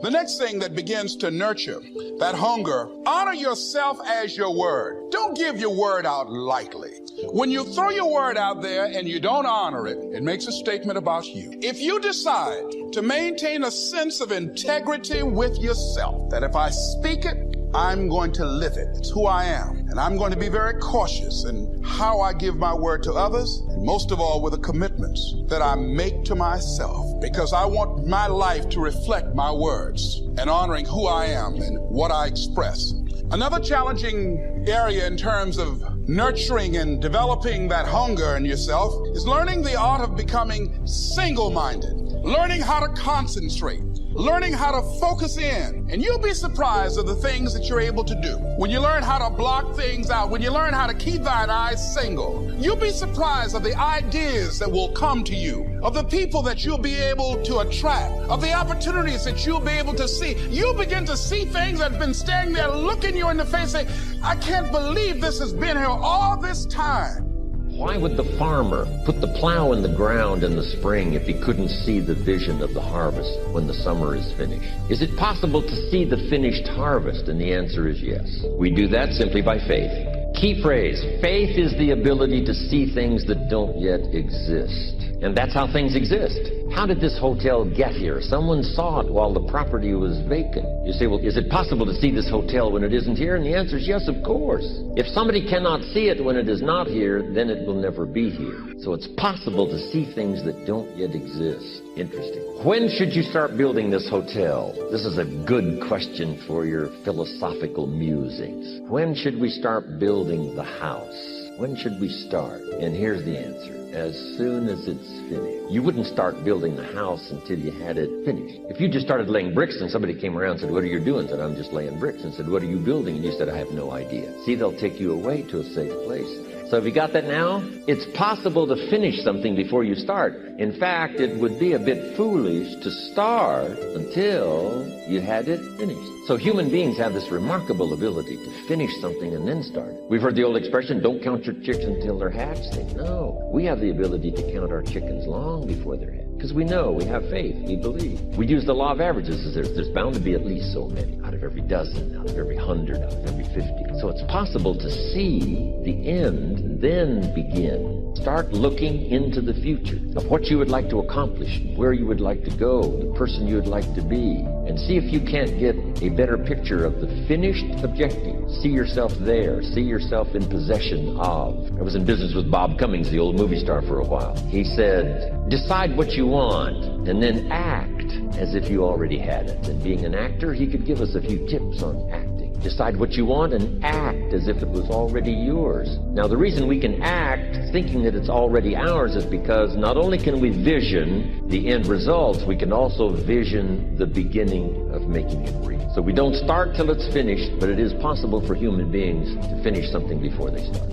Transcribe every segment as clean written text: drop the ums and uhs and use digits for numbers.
The next thing that begins to nurture that hunger, honor yourself as your word. Don't give your word out lightly. When you throw your word out there and you don't honor it, it makes a statement about you. If you decide to maintain a sense of integrity with yourself, that if I speak it, I'm going to live it. It's who I am. And I'm going to be very cautious in how I give my word to others, and most of all with the commitments that I make to myself, because I want my life to reflect my words and honoring who I am and what I express. Another challenging area in terms of nurturing and developing that hunger in yourself is learning the art of becoming single-minded, learning how to concentrate, learning how to focus in. And you'll be surprised of the things that you're able to do. When you learn how to block things out, when you learn how to keep thine eyes single, you'll be surprised of the ideas that will come to you, of the people that you'll be able to attract, of the opportunities that you'll be able to see. You'll begin to see things that have been standing there looking you in the face saying, I can't believe this has been here all this time. Why would the farmer put the plow in the ground in the spring if he couldn't see the vision of the harvest when the summer is finished? Is it possible to see the finished harvest? And the answer is yes. We do that simply by faith. Key phrase, faith is the ability to see things that don't yet exist. And that's how things exist. How did this hotel get here? Someone saw it while the property was vacant. You say, well, is it possible to see this hotel when it isn't here? And the answer is yes, of course. If somebody cannot see it when it is not here, then it will never be here. So it's possible to see things that don't yet exist. Interesting. When should you start building this hotel? This is a good question for your philosophical musings. When should we start building the house? When should we start? And here's the answer. As soon as it's finished. You wouldn't start building the house until you had it finished. If you just started laying bricks and somebody came around and said, what are you doing? I said, I'm just laying bricks. And said, what are you building? And you said, I have no idea. See, they'll take you away to a safe place. So have you got that now? It's possible to finish something before you start. In fact, it would be a bit foolish to start until you had it finished. So human beings have this remarkable ability to finish something and then start. We've heard the old expression, don't count your chicks until they're hatched. No, we have the ability to count our chickens long before they're hatched. Because we know, we have faith, we believe. We use the law of averages. There's bound to be at least so many. Out of every dozen, out of every 100, out of every 50. So it's possible to see the end, then begin. Start looking into the future of what you would like to accomplish, where you would like to go, the person you would like to be, and see if you can't get a better picture of the finished objective. See yourself there. See yourself in possession of. I was in business with Bob Cummings, the old movie star, for a while. He said, decide what you want and then act as if you already had it. And being an actor, he could give us a few tips on acting. Decide what you want and act as if it was already yours. Now, the reason we can act thinking that it's already ours is because not only can we vision the end results, we can also vision the beginning of making it real. So we don't start till it's finished, but it is possible for human beings to finish something before they start.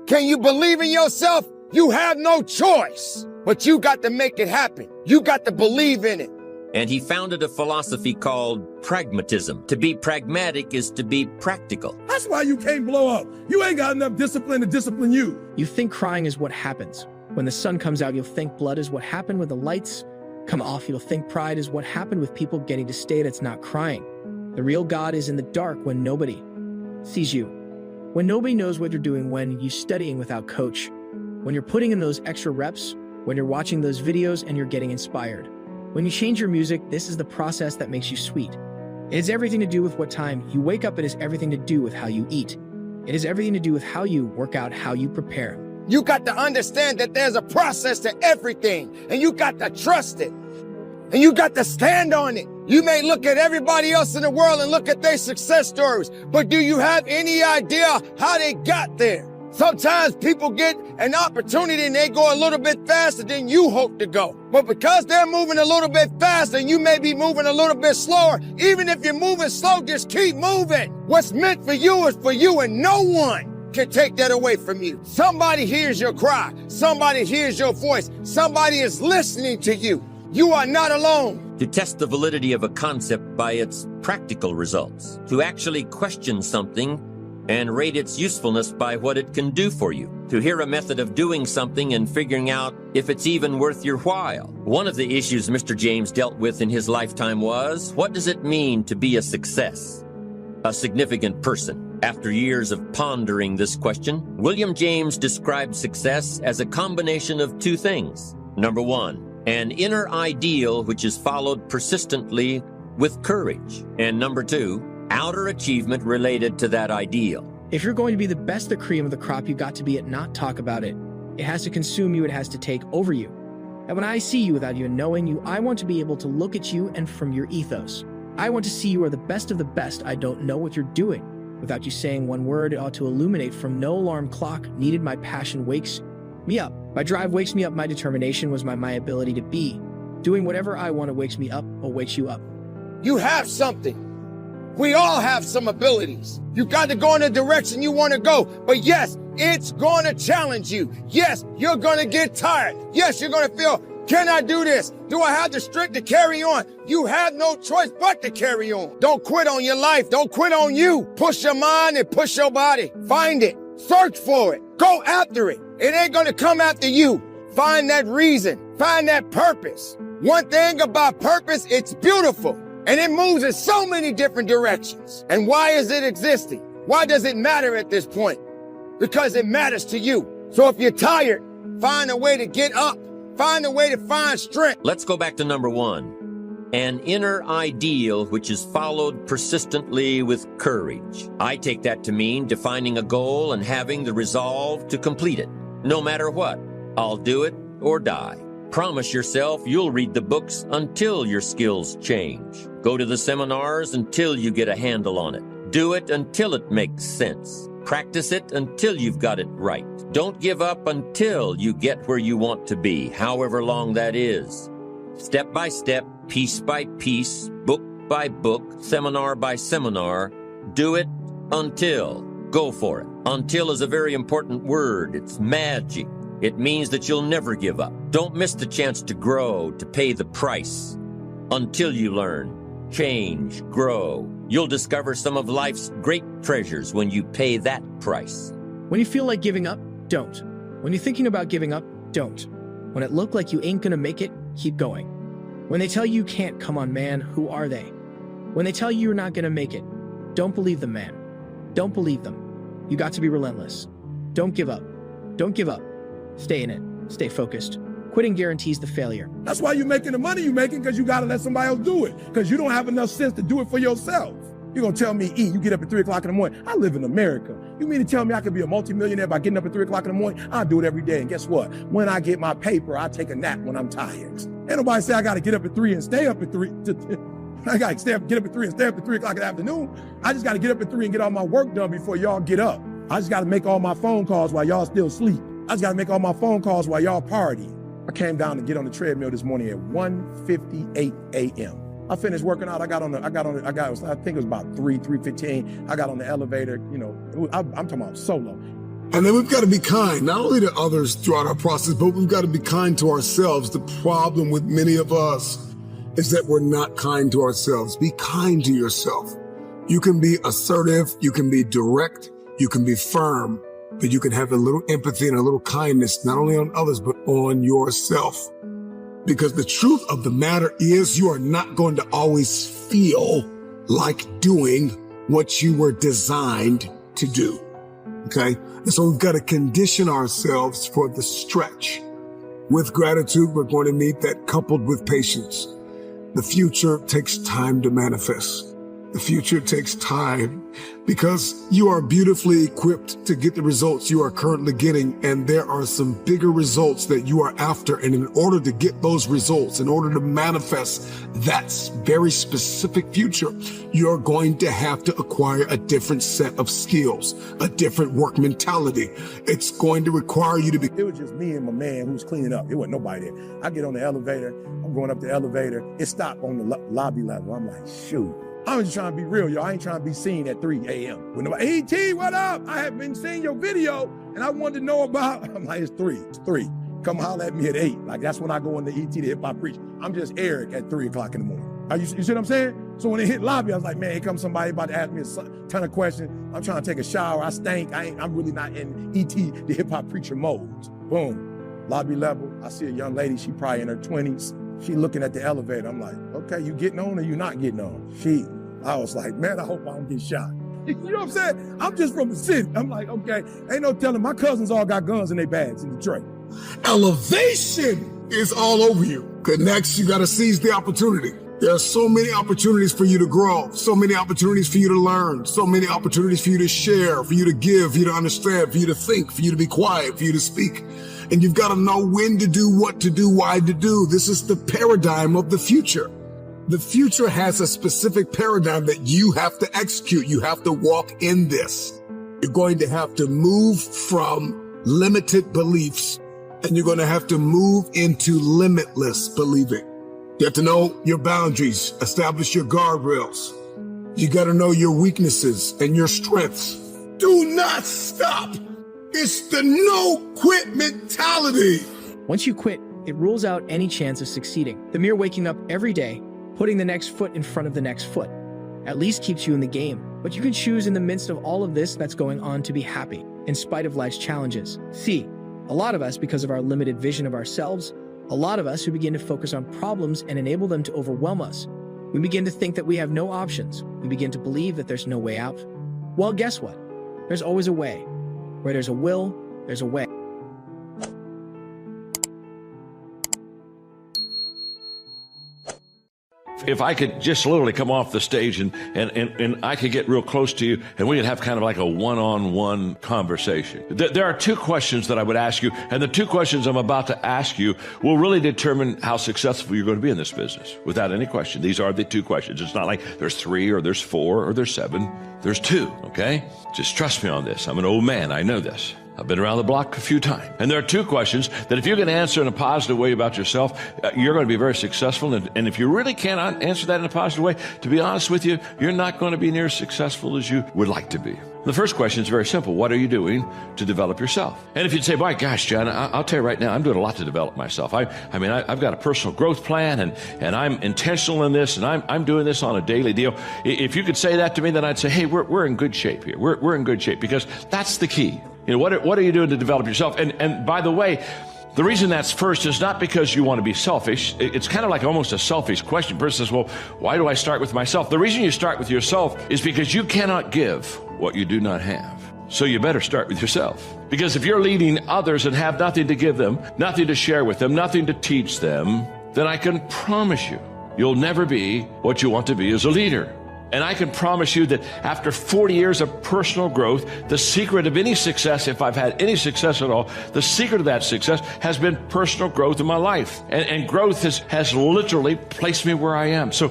Can you believe in yourself? You have no choice, but you got to make it happen. You got to believe in it. And he founded a philosophy called pragmatism. To be pragmatic is to be practical. That's why you can't blow up. You ain't got enough discipline to discipline you. You think crying is what happens. When the sun comes out, you'll think blood is what happened when the lights come off. You'll think pride is what happened with people getting to stay that's not crying. The real God is in the dark when nobody sees you. When nobody knows what you're doing, when you're studying without coach, when you're putting in those extra reps, when you're watching those videos and you're getting inspired. When you change your music, this is the process that makes you sweet. It has everything to do with what time you wake up. It has everything to do with how you eat. It has everything to do with how you work out, how you prepare. You got to understand that there's a process to everything, and you got to trust it, and you got to stand on it. You may look at everybody else in the world and look at their success stories, but do you have any idea how they got there? Sometimes people get an opportunity and they go a little bit faster than you hope to go. But because they're moving a little bit faster and you may be moving a little bit slower, even if you're moving slow, just keep moving. What's meant for you is for you, and no one can take that away from you. Somebody hears your cry. Somebody hears your voice. Somebody is listening to you. You are not alone. To test the validity of a concept by its practical results. To actually question something and rate its usefulness by what it can do for you. To hear a method of doing something and figuring out if it's even worth your while. One of the issues Mr. James dealt with in his lifetime was, what does it mean to be a success? A significant person. After years of pondering this question, William James described success as a combination of two things. Number one, an inner ideal which is followed persistently with courage. And number two, outer achievement related to that ideal. If you're going to be the best, the cream of the crop, you got to be it, not talk about it. It has to consume you. It has to take over you. And when I see you without even knowing you, I want to be able to look at you and from your ethos. I want to see you are the best of the best. I don't know what you're doing. Without you saying one word, it ought to illuminate from no alarm clock needed. My passion wakes me up. My drive wakes me up. My determination was my ability to be. Doing whatever I want to wakes me up or wakes you up. You have something. We all have some abilities. You got to go in the direction you want to go. But yes, it's going to challenge you. Yes, you're going to get tired. Yes, you're going to feel, can I do this? Do I have the strength to carry on? You have no choice but to carry on. Don't quit on your life. Don't quit on you. Push your mind and push your body. Find it. Search for it. Go after it. It ain't going to come after you. Find that reason. Find that purpose. One thing about purpose, it's beautiful. And it moves in so many different directions. And why is it existing? Why does it matter at this point? Because it matters to you. So if you're tired, find a way to get up. Find a way to find strength. Let's go back to number one. An inner ideal which is followed persistently with courage. I take that to mean defining a goal and having the resolve to complete it. No matter what, I'll do it or die. Promise yourself you'll read the books until your skills change. Go to the seminars until you get a handle on it. Do it until it makes sense. Practice it until you've got it right. Don't give up until you get where you want to be, however long that is. Step by step, piece by piece, book by book, seminar by seminar, do it until. Go for it. Until is a very important word. It's magic. It means that you'll never give up. Don't miss the chance to grow, to pay the price. Until you learn, change, grow. You'll discover some of life's great treasures when you pay that price. When you feel like giving up, don't. When you're thinking about giving up, don't. When it look like you ain't gonna make it, keep going. When they tell you can't, come on, man, who are they? When they tell you you're not gonna make it, don't believe them, man. Don't believe them. You got to be relentless. Don't give up. Don't give up. Stay in it. Stay focused. Quitting guarantees the failure. That's why you're making the money you're making, because you got to let somebody else do it, because you don't have enough sense to do it for yourself. You're going to tell me, you get up at 3 o'clock in the morning. I live in America. You mean to tell me I could be a multimillionaire by getting up at 3 o'clock in the morning? I do it every day. And guess what? When I get my paper, I take a nap when I'm tired. Ain't nobody say I got to get up at 3 and stay up at 3. I got to get up at 3 and stay up at 3 o'clock in the afternoon. I just got to get up at 3 and get all my work done before y'all get up. I just got to make all my phone calls while y'all still sleep. I just got to make all my phone calls while y'all party. I came down to get on the treadmill this morning at 1:58 a.m. I finished working out. I think it was about 3:15. I got on the elevator, I'm talking about solo. And then we've got to be kind, not only to others throughout our process, but we've got to be kind to ourselves. The problem with many of us is that we're not kind to ourselves. Be kind to yourself. You can be assertive, you can be direct, you can be firm, but you can have a little empathy and a little kindness, not only on others, but on yourself. Because the truth of the matter is you are not going to always feel like doing what you were designed to do. Okay? And so we've got to condition ourselves for the stretch. With gratitude, we're going to need that coupled with patience. The future takes time to manifest. The future takes time because you are beautifully equipped to get the results you are currently getting. And there are some bigger results that you are after. And in order to get those results, in order to manifest that very specific future, you're going to have to acquire a different set of skills, a different work mentality. It's going to require you to be. It was just me and my man who was cleaning up. It wasn't nobody there. I get on the elevator. I'm going up the elevator. It stopped on the lobby level. I'm like, shoot. I'm just trying to be real, y'all. I ain't trying to be seen at 3 a.m. When nobody, E.T., what up? I have been seeing your video, and I wanted to know about. I'm like, it's 3. It's 3. Come holler at me at 8. Like, that's when I go into E.T. to hip hop preach. I'm just Eric at 3 o'clock in the morning. You see what I'm saying? So when it hit lobby, I was like, man, here comes somebody about to ask me a ton of questions. I'm trying to take a shower. I stink. I'm really not in E.T. the hip hop preacher mode. Boom. Lobby level. I see a young lady. She probably in her 20s. She looking at the elevator. I'm like, okay, you getting on or you not getting on? I was like, man, I hope I don't get shot. You know what I'm saying? I'm just from the city. I'm like, okay, ain't no telling. My cousins all got guns in their bags in Detroit. Elevation is all over you. Because next you got to seize the opportunity. There are so many opportunities for you to grow, so many opportunities for you to learn, so many opportunities for you to share, for you to give, for you to understand, for you to think, for you to be quiet, for you to speak. And you've got to know when to do, what to do, why to do. This is the paradigm of the future. The future has a specific paradigm that you have to execute. You have to walk in this. You're going to have to move from limited beliefs and you're going to have to move into limitless believing. You have to know your boundaries, establish your guardrails. You got to know your weaknesses and your strengths. Do not stop. It's the no quit mentality. Once you quit, it rules out any chance of succeeding. The mere waking up every day, putting the next foot in front of the next foot, at least keeps you in the game. But you can choose in the midst of all of this that's going on to be happy, in spite of life's challenges. See, a lot of us, because of our limited vision of ourselves, a lot of us who begin to focus on problems and enable them to overwhelm us, we begin to think that we have no options. We begin to believe that there's no way out. Well, guess what? There's always a way. Where there's a will, there's a way. If I could just literally come off the stage and I could get real close to you and we could have kind of like a one-on-one conversation. There are 2 questions that I would ask you, and the 2 questions I'm about to ask you will really determine how successful you're going to be in this business, without any question. These are the 2 questions. It's not like there's 3 or there's 4 or there's 7. There's 2, okay? Just trust me on this. I'm an old man. I know this. I've been around the block a few times. And there are 2 questions that if you can answer in a positive way about yourself, you're going to be very successful. And if you really cannot answer that in a positive way, to be honest with you, you're not going to be near as successful as you would like to be. The first question is very simple. What are you doing to develop yourself? And if you'd say, my gosh, John, I'll tell you right now, I'm doing a lot to develop myself. I've got a personal growth plan and I'm intentional in this and I'm doing this on a daily deal. If you could say that to me, then I'd say, hey, we're in good shape here. We're in good shape, because that's the key. You know, what are you doing to develop yourself? And by the way, the reason that's first is not because you want to be selfish. It's kind of like almost a selfish question. The person says, well, why do I start with myself? The reason you start with yourself is because you cannot give what you do not have. So you better start with yourself. Because if you're leading others and have nothing to give them, nothing to share with them, nothing to teach them, then I can promise you, you'll never be what you want to be as a leader. And I can promise you that after 40 years of personal growth, the secret of any success, if I've had any success at all, the secret of that success has been personal growth in my life. And growth has literally placed me where I am. So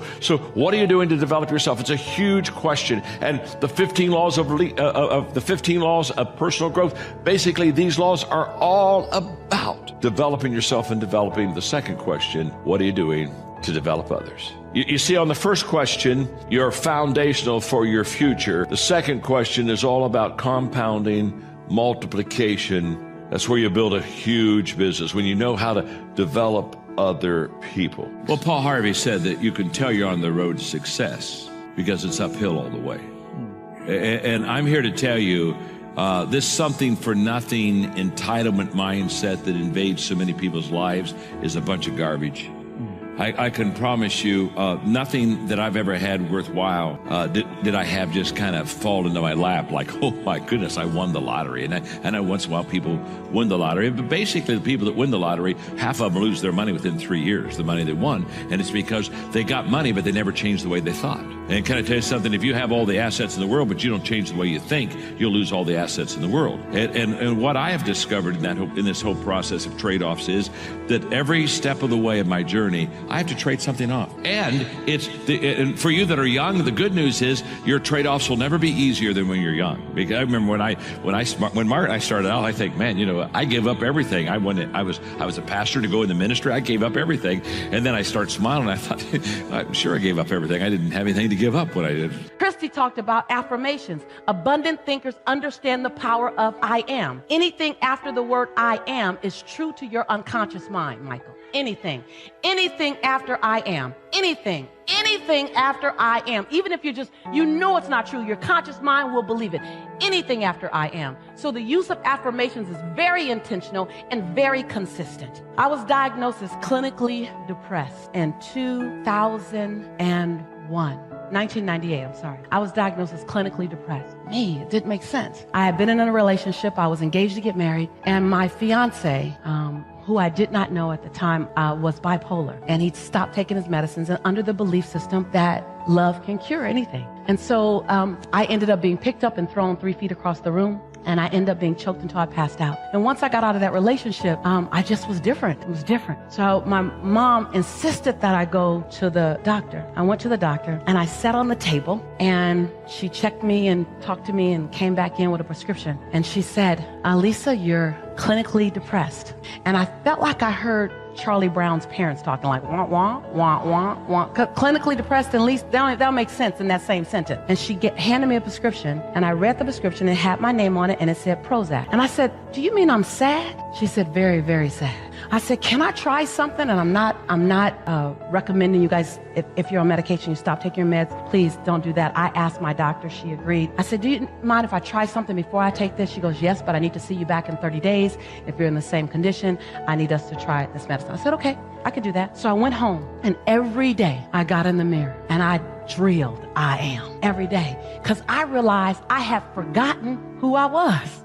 what are you doing to develop yourself? It's a huge question. And the 15 laws of personal growth, basically these laws are all about developing yourself and developing the second question, what are you doing to develop others. You see, on the first question, you're foundational for your future. The second question is all about compounding, multiplication. That's where you build a huge business, when you know how to develop other people. Well, Paul Harvey said that you can tell you're on the road to success because it's uphill all the way. And I'm here to tell you, this something for nothing entitlement mindset that invades so many people's lives is a bunch of garbage. I can promise you, nothing that I've ever had worthwhile did I have just kind of fall into my lap like, oh my goodness, I won the lottery. And I know once in a while people win the lottery, but basically the people that win the lottery, half of them lose their money within 3 years, the money they won. And it's because they got money, but they never changed the way they thought. And can I tell you something? If you have all the assets in the world, but you don't change the way you think, you'll lose all the assets in the world. And what I have discovered in this whole process of trade-offs is that every step of the way of my journey, I have to trade something off. And and for you that are young, the good news is your trade-offs will never be easier than when you're young. Because I remember when Mark and I started out, I think, man, I gave up everything. I was a pastor to go in the ministry. I gave up everything. And then I started smiling. I thought, I'm sure I gave up everything. I didn't have anything to give up when I did. Christy talked about affirmations. Abundant thinkers understand the power of I am. Anything after the word I am is true to your unconscious mind, Michael. Anything after I am, anything after I am, even if you know it's not true, your conscious mind will believe it. Anything after I am. So the use of affirmations is very intentional and very consistent. I was diagnosed as clinically depressed in 1998, I'm sorry. I was diagnosed as clinically depressed. It didn't make sense. I had been in a relationship, I was engaged to get married, and my fiance, who I did not know at the time, was bipolar. And he'd stopped taking his medicines and under the belief system that love can cure anything. And so I ended up being picked up and thrown 3 feet across the room. And I ended up being choked until I passed out. And once I got out of that relationship, I just was different. It was different. So my mom insisted that I go to the doctor. I went to the doctor and I sat on the table and she checked me and talked to me and came back in with a prescription. And she said, Lisa, you're clinically depressed. And I felt like I heard Charlie Brown's parents talking like, wah, wah, wah, wah, wah. Clinically depressed, at least that'll make sense in that same sentence. And she handed me a prescription, and I read the prescription. It had my name on it, and it said Prozac. And I said, do you mean I'm sad? She said, very, very sad. I said, can I try something? And I'm not recommending you guys, if you're on medication, you stop taking your meds, please don't do that. I asked my doctor, she agreed. I said, do you mind if I try something before I take this? She goes, yes, but I need to see you back in 30 days. If you're in the same condition, I need us to try this medicine. I said, okay, I could do that. So I went home, and every day I got in the mirror and I drilled I am every day, because I realized I had forgotten who I was.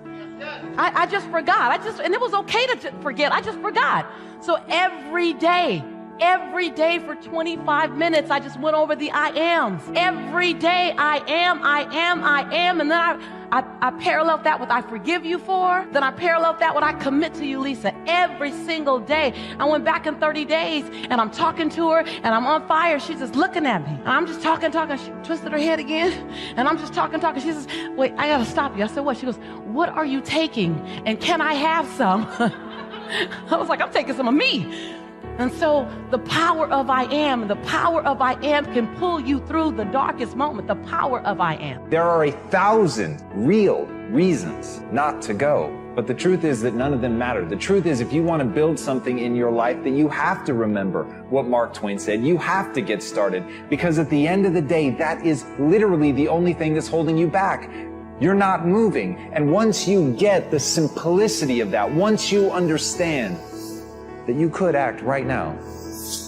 I just forgot. And it was okay to forget. I just forgot. So every day for 25 minutes, I just went over the I ams. Every day, I am. And then I paralleled that with I forgive you for. Then I paralleled that with I commit to you, Lisa. Every single day. I went back in 30 days and I'm talking to her and I'm on fire. She's just looking at me. And I'm just talking. She twisted her head again. And I'm just talking. She says, wait, I got to stop you. I said, what? She goes, what are you taking? And can I have some? I was like, I'm taking some of me. And so the power of I am can pull you through the darkest moment. The power of I am. There are 1,000 real reasons not to go. But the truth is that none of them matter. The truth is, if you want to build something in your life, that you have to remember what Mark Twain said. You have to get started, because at the end of the day, that is literally the only thing that's holding you back. You're not moving. And once you get the simplicity of that, once you understand that you could act right now,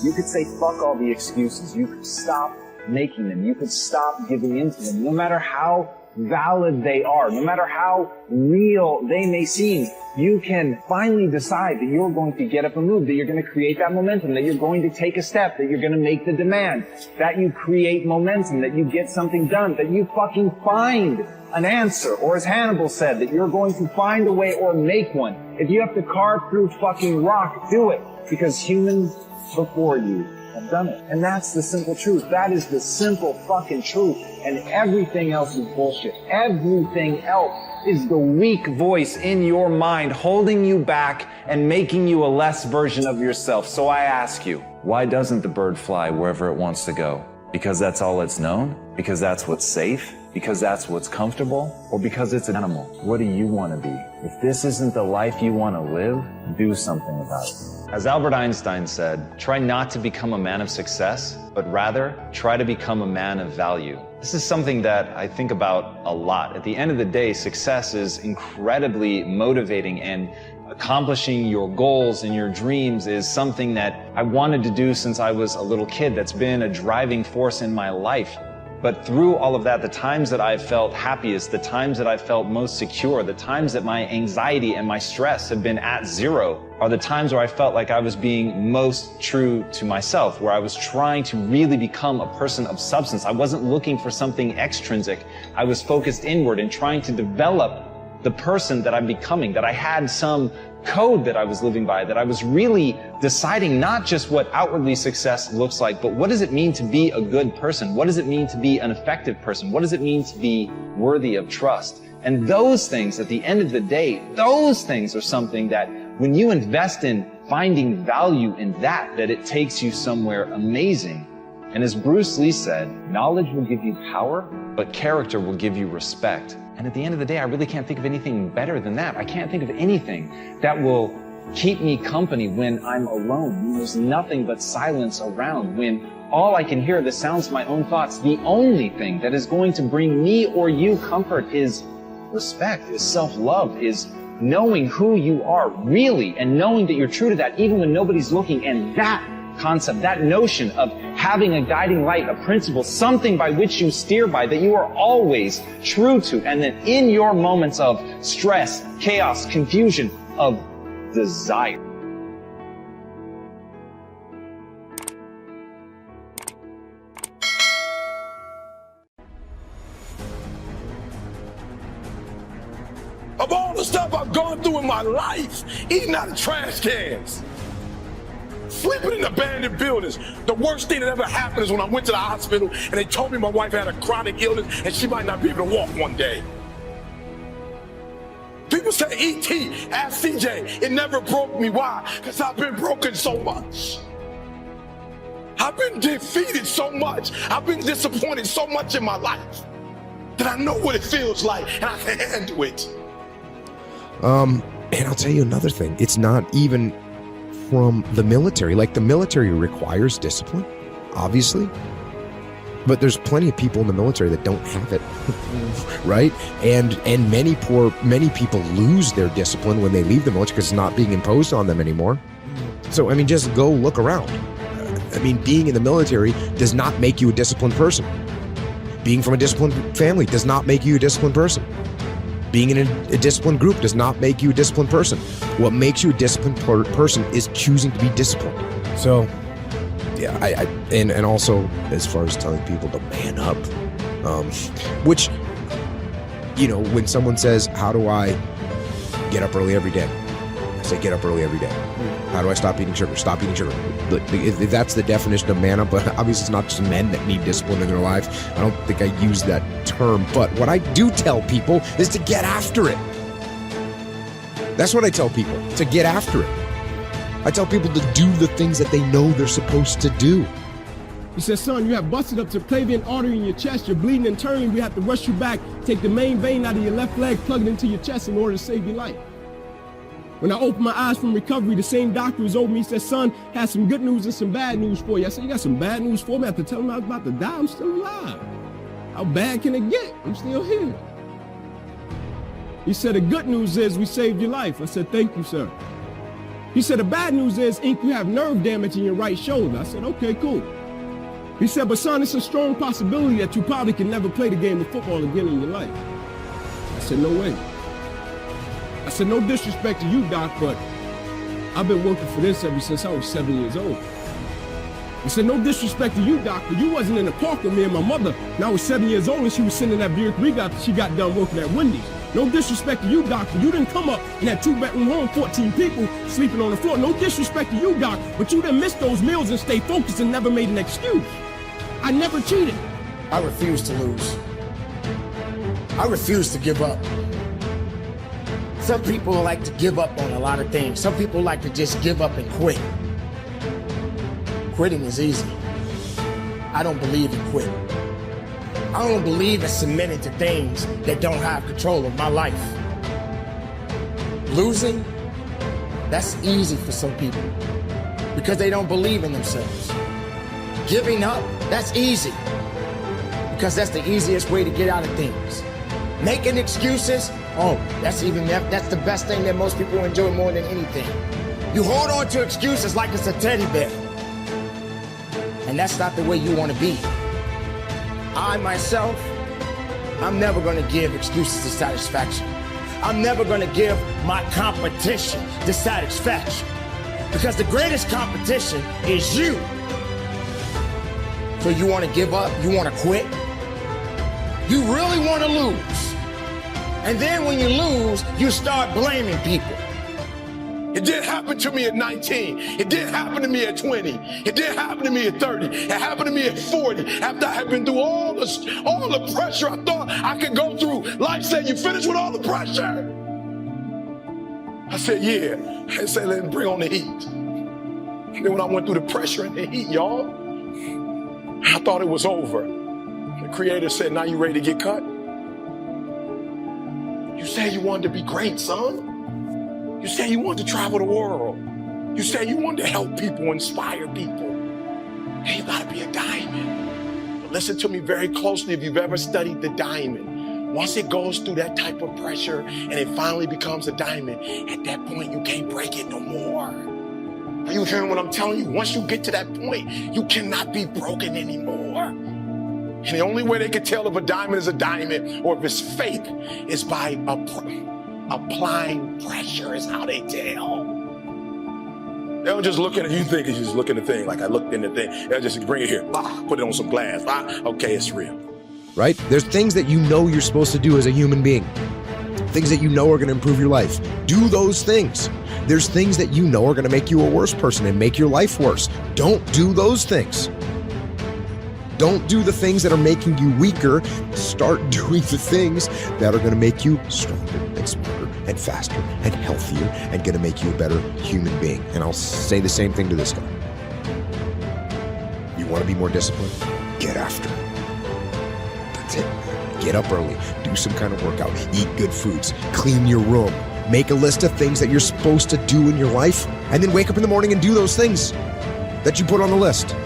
you could say fuck all the excuses. You could stop making them. You could stop giving into them. No matter how valid they are, no matter how real they may seem, you can finally decide that you're going to get up and move, that you're going to create that momentum, that you're going to take a step, that you're going to make the demand, that you create momentum, that you get something done, that you fucking find an answer, or as Hannibal said, that you're going to find a way or make one. If you have to carve through fucking rock, do it, because humans before you have done it. And that's the simple truth. That is the simple fucking truth. And everything else is bullshit. Everything else is the weak voice in your mind holding you back and making you a less version of yourself. So I ask you, why doesn't the bird fly wherever it wants to go? Because that's all it's known? Because that's what's safe? Because that's what's comfortable? Or because it's an animal? What do you want to be? If this isn't the life you want to live, do something about it. As Albert Einstein said, try not to become a man of success, but rather try to become a man of value. This is something that I think about a lot. At the end of the day, success is incredibly motivating, and accomplishing your goals and your dreams is something that I wanted to do since I was a little kid. That's been a driving force in my life. But through all of that, the times that I've felt happiest, the times that I've felt most secure, the times that my anxiety and my stress have been at zero are the times where I felt like I was being most true to myself, where I was trying to really become a person of substance. I wasn't looking for something extrinsic. I was focused inward and trying to develop the person that I'm becoming, that I had some code that I was living by, that I was really deciding not just what outwardly success looks like, but what does it mean to be a good person? What does it mean to be an effective person? What does it mean to be worthy of trust? And those things, at the end of the day, those things are something that when you invest in finding value in that it takes you somewhere amazing. And as Bruce Lee said, knowledge will give you power, but character will give you respect. And at the end of the day, I really can't think of anything better than that. I can't think of anything that will keep me company when I'm alone, when there's nothing but silence around, when all I can hear are the sounds of my own thoughts. The only thing that is going to bring me or you comfort is respect, is self-love, is knowing who you are really and knowing that you're true to that even when nobody's looking. And that concept, that notion of having a guiding light, a principle, something by which you steer by, that you are always true to, and that in your moments of stress, chaos, confusion, of desire. Of all the stuff I've gone through in my life, eating out of trash cans, sleeping in abandoned buildings. The worst thing that ever happened is when I went to the hospital and they told me my wife had a chronic illness and she might not be able to walk one day. People say, E.T., ask CJ, it never broke me. Why? Because I've been broken so much. I've been defeated so much. I've been disappointed so much in my life that I know what it feels like and I can handle it. And I'll tell you another thing. It's not even from the military. Like, the military requires discipline, obviously, but there's plenty of people in the military that don't have it, right? And many people lose their discipline when they leave the military because it's not being imposed on them anymore. So, I mean, just go look around. I mean, being in the military does not make you a disciplined person. Being from a disciplined family does not make you a disciplined person. Being in a disciplined group does not make you a disciplined person. What makes you a disciplined person is choosing to be disciplined. So, yeah, and also as far as telling people to man up, which, you know, when someone says, how do I get up early every day? I say, get up early every day. How do I stop eating sugar? Stop eating sugar. If that's the definition of man up, but obviously it's not just men that need discipline in their life. I don't think I use that term, but what I do tell people is to get after it. That's what I tell people, to get after it. I tell people to do the things that they know they're supposed to do. He said, son, you have busted up subclavian artery in your chest. You're bleeding internally. We have to rush you back. Take the main vein out of your left leg, plug it into your chest in order to save your life. When I opened my eyes from recovery, the same doctor was over me. He said, son, has some good news and some bad news for you. I said, you got some bad news for me? After telling me I was about to die, I'm still alive. How bad can it get? I'm still here. He said, the good news is we saved your life. I said, thank you, sir. He said, the bad news is, Ink, you have nerve damage in your right shoulder. I said, okay, cool. He said, but son, it's a strong possibility that you probably can never play the game of football again in your life. I said, no way. I said, no disrespect to you, Doc, but I've been working for this ever since I was 7 years old. He said, no disrespect to you, Doc, but you wasn't in the park with me and my mother. And I was 7 years old and she was sitting in that Buick Regal after she got done working at Wendy's. No disrespect to you, Doc, but you didn't come up in that 2-bedroom home, 14 people sleeping on the floor. No disrespect to you, Doc, but you didn't miss those meals and stay focused and never made an excuse. I never cheated. I refuse to lose. I refuse to give up. Some people like to give up on a lot of things. Some people like to just give up and quit. Quitting is easy. I don't believe in quitting. I don't believe in submitting to things that don't have control of my life. Losing, that's easy for some people because they don't believe in themselves. Giving up, that's easy because that's the easiest way to get out of things. Making excuses, that's the best thing that most people enjoy more than anything. You hold on to excuses like it's a teddy bear. And that's not the way you want to be. I, myself, I'm never going to give excuses to satisfaction. I'm never going to give my competition the satisfaction. Because the greatest competition is you. So you want to give up? You want to quit? You really want to lose. And then when you lose, you start blaming people. It didn't happen to me at 19. It didn't happen to me at 20. It didn't happen to me at 30. It happened to me at 40. After I had been through all the pressure I thought I could go through. Life said, you finished with all the pressure? I said, yeah. I said, let's bring on the heat. And then when I went through the pressure and the heat, y'all, I thought it was over. The Creator said, now you ready to get cut? You said you wanted to be great, son. You said you wanted to travel the world. You said you wanted to help people, inspire people. And you gotta be a diamond. But listen to me very closely if you've ever studied the diamond. Once it goes through that type of pressure and it finally becomes a diamond, at that point you can't break it no more. Are you hearing what I'm telling you? Once you get to that point, you cannot be broken anymore. And the only way they can tell if a diamond is a diamond or if it's fake is by applying pressure is how they tell. They don't just look at it. You think it's just looking at the thing like I looked in the thing. They'll just bring it here, put it on some glass. Okay, it's real. Right? There's things that you know you're supposed to do as a human being. Things that you know are going to improve your life. Do those things. There's things that you know are going to make you a worse person and make your life worse. Don't do those things. Don't do the things that are making you weaker. Start doing the things that are going to make you stronger and smarter and faster and healthier and going to make you a better human being. And I'll say the same thing to this guy. You want to be more disciplined? Get after it. That's it. Get up early. Do some kind of workout. Eat good foods. Clean your room. Make a list of things that you're supposed to do in your life and then wake up in the morning and do those things that you put on the list.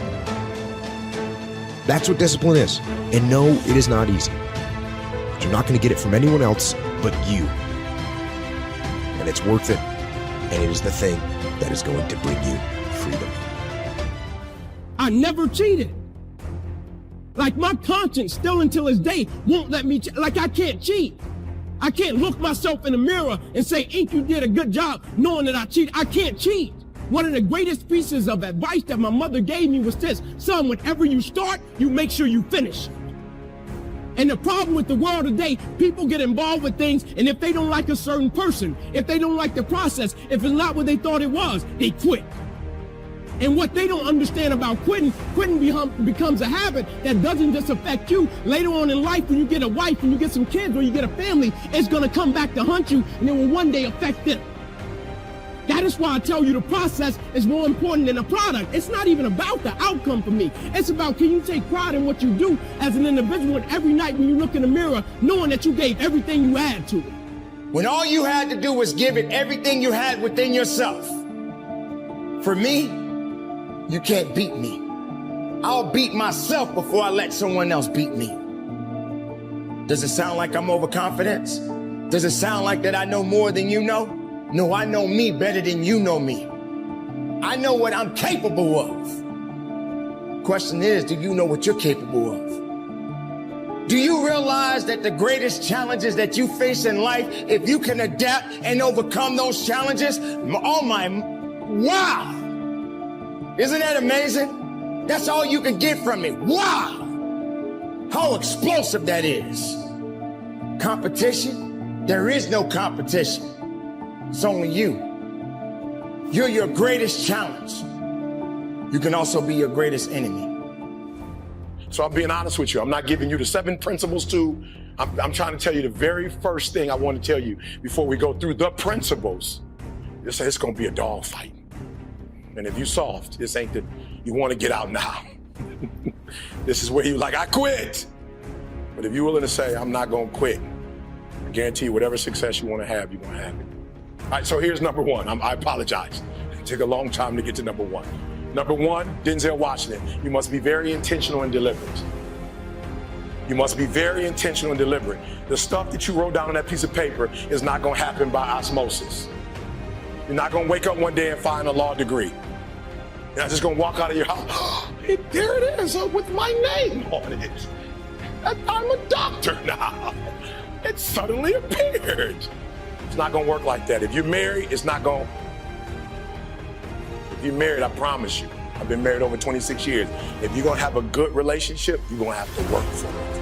That's what discipline is. And no, it is not easy. But you're not going to get it from anyone else but you. And it's worth it. And it is the thing that is going to bring you freedom. I never cheated. Like my conscience still until this day won't let me, like I can't cheat. I can't look myself in the mirror and say, Ink, you did a good job knowing that I cheated. I can't cheat. One of the greatest pieces of advice that my mother gave me was this: son, whenever you start, you make sure you finish. And the problem with the world today, people get involved with things, and if they don't like a certain person, if they don't like the process, if it's not what they thought it was, they quit. And what they don't understand about quitting becomes a habit that doesn't just affect you. Later on in life, when you get a wife, when you get some kids, or you get a family, it's going to come back to hunt you, and it will one day affect them. That is why I tell you the process is more important than the product. It's not even about the outcome for me. It's about, can you take pride in what you do as an individual, and every night when you look in the mirror, knowing that you gave everything you had to it. When all you had to do was give it everything you had within yourself. For me, you can't beat me. I'll beat myself before I let someone else beat me. Does it sound like I'm overconfident? Does it sound like that I know more than you know? No, I know me better than you know me. I know what I'm capable of. Question is, do you know what you're capable of? Do you realize that the greatest challenges that you face in life, if you can adapt and overcome those challenges, wow! Isn't that amazing? That's all you can get from me. Wow! How explosive that is. Competition? There is no competition. It's only you. You're your greatest challenge. You can also be your greatest enemy. So I'm being honest with you. I'm not giving you the 7 principles to, I'm trying to tell you the very first thing I want to tell you before we go through the principles. Just say it's going to be a dog fight. And if you soft, this ain't that you want to get out now. This is where you like, I quit. But if you're willing to say, I'm not going to quit, I guarantee you whatever success you want to have, you're going to have it. All right, so here's number 1. I apologize. It took a long time to get to number 1. Number 1, Denzel Washington. You must be very intentional and deliberate. You must be very intentional and deliberate. The stuff that you wrote down on that piece of paper is not going to happen by osmosis. You're not going to wake up one day and find a law degree. You're not just going to walk out of your house. There it is with my name on it. I'm a doctor now. It suddenly appeared. It's not going to work like that. If you're married, it's not going to. If you're married, I promise you, I've been married over 26 years. If you're going to have a good relationship, you're going to have to work for it.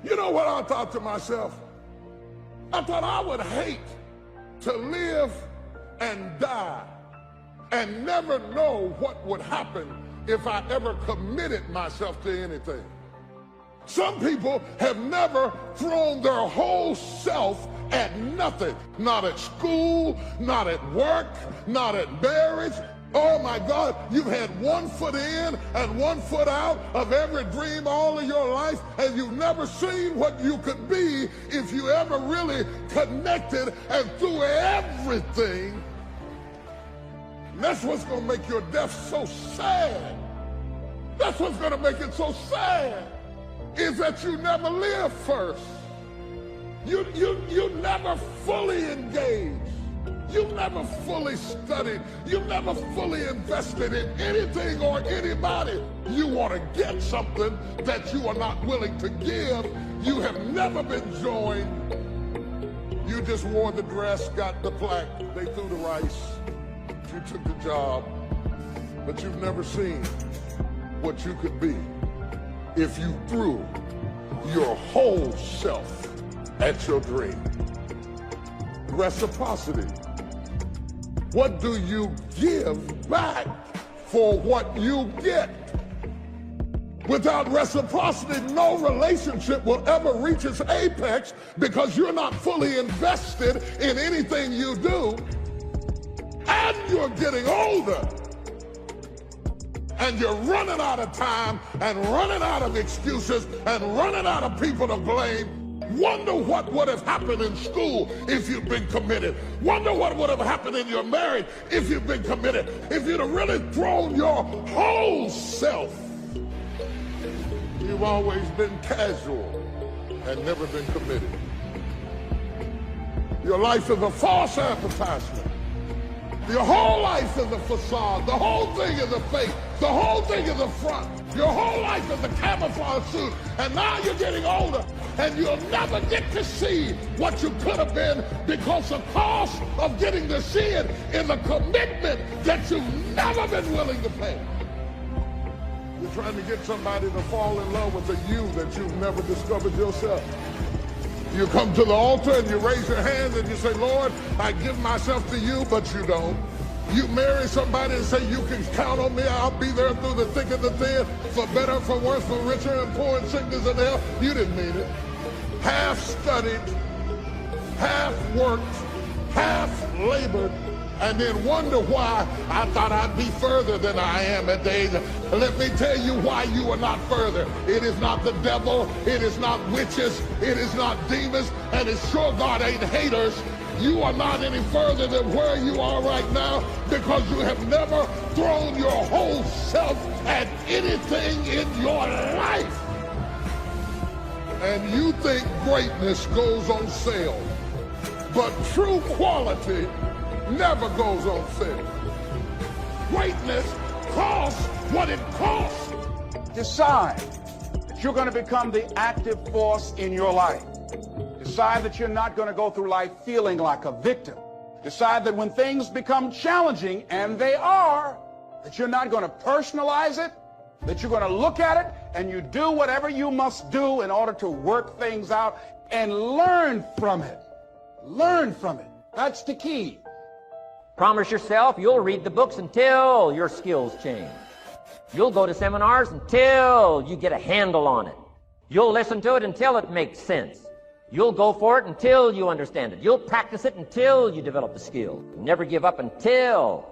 You know what I thought to myself? I thought I would hate to live and die and never know what would happen if I ever committed myself to anything. Some people have never thrown their whole self at nothing. Not at school, not at work, not at marriage. Oh my God, you've had 1 foot in and 1 foot out of every dream all of your life, and you've never seen what you could be if you ever really connected and threw everything. And that's what's going to make your death so sad. That's what's going to make it so sad, is that you never lived first. You never fully engaged. You never fully studied. You never fully invested in anything or anybody. You want to get something that you are not willing to give. You have never been joined. You just wore the dress, got the plaque, they threw the rice, you took the job, but you've never seen what you could be if you threw your whole self at your dream. Reciprocity. What do you give back for what you get? Without reciprocity, no relationship will ever reach its apex because you're not fully invested in anything you do, and you're getting older, and you're running out of time and running out of excuses and running out of people to blame. Wonder what would have happened in school if you'd been committed. Wonder what would have happened in your marriage if you'd been committed. If you'd have really thrown your whole self. You've always been casual and never been committed. Your life is a false advertisement. Your whole life is a facade. The whole thing is a fake. The whole thing is a front. Your whole life is a camouflage suit. And now you're getting older, and you'll never get to see what you could have been because the cost of getting to see it is a commitment that you've never been willing to pay. You're trying to get somebody to fall in love with a you that you've never discovered yourself. You come to the altar and you raise your hand and you say, Lord, I give myself to you, but you don't. You marry somebody and say, you can count on me. I'll be there through the thick and the thin, for better, for worse, for richer and poor, in sickness and health. You didn't mean it. Half studied, half worked, half labored, and then wonder why I thought I'd be further than I am at the age. Let me tell you why you are not further. It is not the devil. It is not witches. It is not demons. And it's sure God ain't haters. You are not any further than where you are right now because you have never thrown your whole self at anything in your life. And you think greatness goes on sale. But true quality never goes on sale. Greatness costs what it costs. Decide that you're going to become the active force in your life. Decide that you're not going to go through life feeling like a victim. Decide that when things become challenging, and they are, that you're not going to personalize it, that you're going to look at it, and you do whatever you must do in order to work things out and learn from it. Learn from it. That's the key. Promise yourself you'll read the books until your skills change. You'll go to seminars until you get a handle on it. You'll listen to it until it makes sense. You'll go for it until you understand it. You'll practice it until you develop the skill. Never give up until,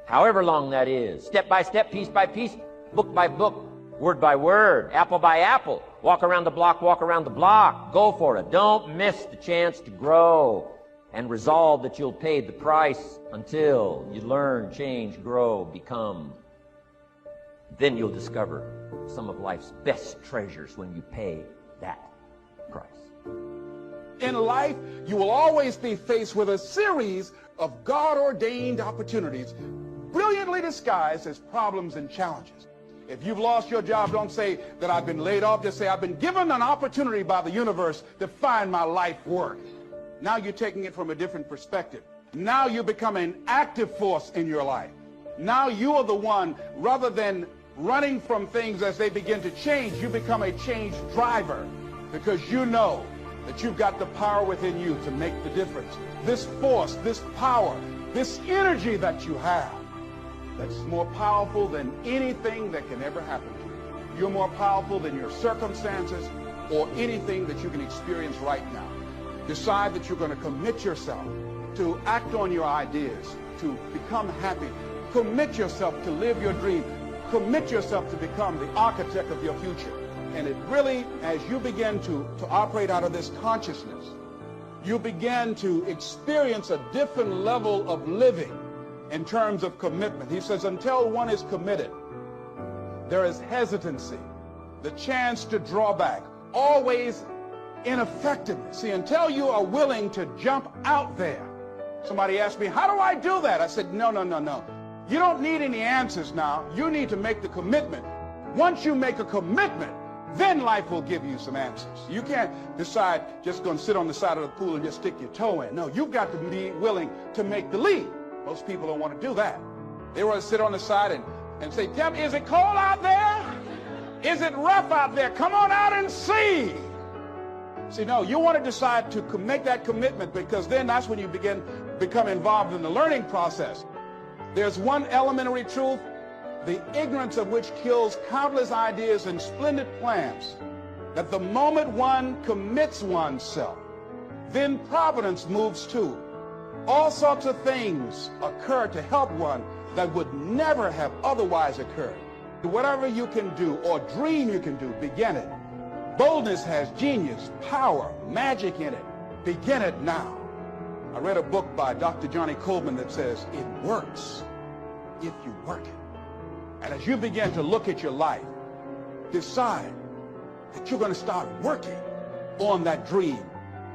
however long that is, step by step, piece by piece, book by book, word by word, apple by apple. Walk around the block, walk around the block. Go for it. Don't miss the chance to grow. And resolve that you'll pay the price until you learn, change, grow, become. Then you'll discover some of life's best treasures when you pay that price. In life, you will always be faced with a series of God-ordained opportunities, brilliantly disguised as problems and challenges. If you've lost your job, don't say that I've been laid off. Just say I've been given an opportunity by the universe to find my life work. Now you're taking it from a different perspective. Now you become an active force in your life. Now you are the one, rather than running from things as they begin to change, you become a change driver because you know that you've got the power within you to make the difference. This force, this power, this energy that you have, that's more powerful than anything that can ever happen to you. You're more powerful than your circumstances or anything that you can experience right now. Decide that you're going to commit yourself to act on your ideas, to become happy. Commit yourself to live your dream. Commit yourself to become the architect of your future. And it really, as you begin to operate out of this consciousness, you begin to experience a different level of living in terms of commitment. He says, until one is committed, there is hesitancy, the chance to draw back, always ineffectiveness. See, until you are willing to jump out there. Somebody asked me, how do I do that? I said, no. You don't need any answers now. You need to make the commitment. Once you make a commitment, then life will give you some answers. You can't decide just going to sit on the side of the pool and just stick your toe in. No, you've got to be willing to make the leap. Most people don't want to do that. They want to sit on the side and say, Tim, is it cold out there? Is it rough out there? Come on out and see. See, no, you want to decide to make that commitment, because then that's when you become involved in the learning process. There's one elementary truth, the ignorance of which kills countless ideas and splendid plans, that the moment one commits oneself, then providence moves too. All sorts of things occur to help one that would never have otherwise occurred. Whatever you can do or dream you can do, begin it. Boldness has genius, power, magic in it. Begin it now. I read a book by Dr. Johnny Coleman that says, it works if you work it. And as you begin to look at your life, decide that you're going to start working on that dream.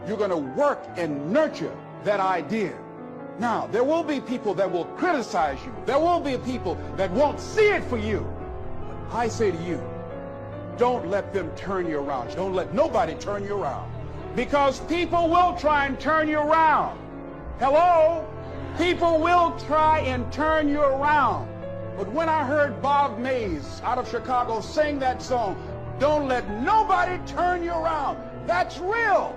You're going to work and nurture that idea. Now, there will be people that will criticize you. There will be people that won't see it for you. But I say to you, don't let them turn you around. Don't let nobody turn you around. Because people will try and turn you around. Hello? People will try and turn you around. But when I heard Bob Mays out of Chicago sing that song, don't let nobody turn you around, that's real.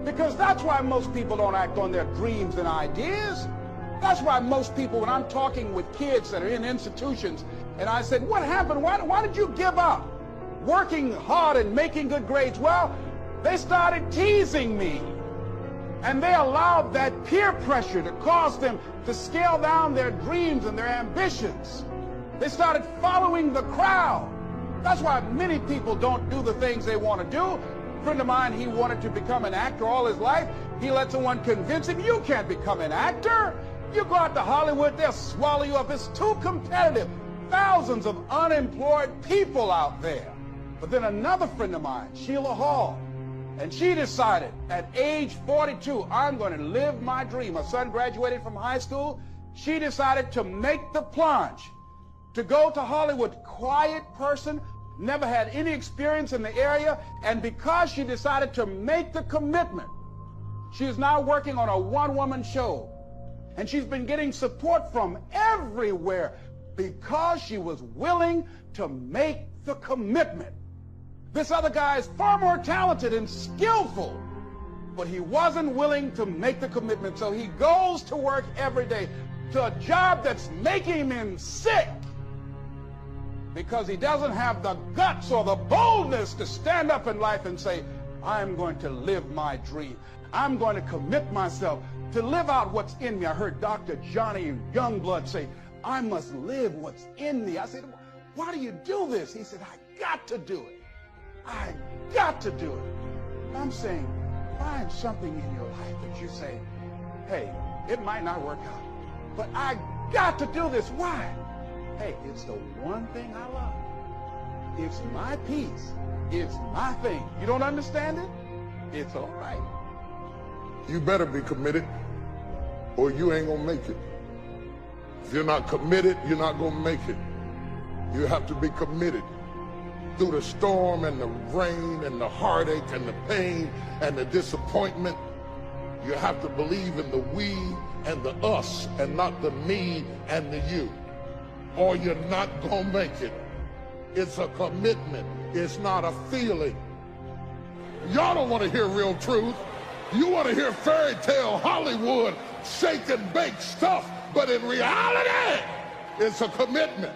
Because that's why most people don't act on their dreams and ideas. That's why most people, when I'm talking with kids that are in institutions, and I said, what happened? Why did you give up working hard and making good grades? Well, they started teasing me. And they allowed that peer pressure to cause them to scale down their dreams and their ambitions. They started following the crowd. That's why many people don't do the things they want to do. A friend of mine, he wanted to become an actor all his life. He let someone convince him, you can't become an actor. You go out to Hollywood, they'll swallow you up. It's too competitive. Thousands of unemployed people out there. But then another friend of mine, Sheila Hall, and she decided at age 42, I'm going to live my dream. Her son graduated from high school. She decided to make the plunge, to go to Hollywood. Quiet person, never had any experience in the area, and because she decided to make the commitment, she is now working on a one-woman show, and she's been getting support from everywhere because she was willing to make the commitment. This other guy is far more talented and skillful, but he wasn't willing to make the commitment, so he goes to work every day to a job that's making him sick because he doesn't have the guts or the boldness to stand up in life and say, I'm going to live my dream. I'm going to commit myself to live out what's in me. I heard Dr. Johnny Youngblood say, I must live what's in me. I said, why do you do this? He said, I got to do it. I got to do it. I'm saying, find something in your life that you say, hey, it might not work out, but I got to do this. Why? Hey, it's the one thing I love. It's my peace. It's my thing. You don't understand it? It's all right. You better be committed or you ain't gonna make it. If you're not committed, you're not gonna make it. You have to be committed. Through the storm and the rain and the heartache and the pain and the disappointment, you have to believe in the we and the us and not the me and the you, or you're not gonna make it. It's a commitment. It's not a feeling. Y'all don't want to hear real truth. You want to hear fairy tale Hollywood shake and bake stuff, but in reality, it's a commitment.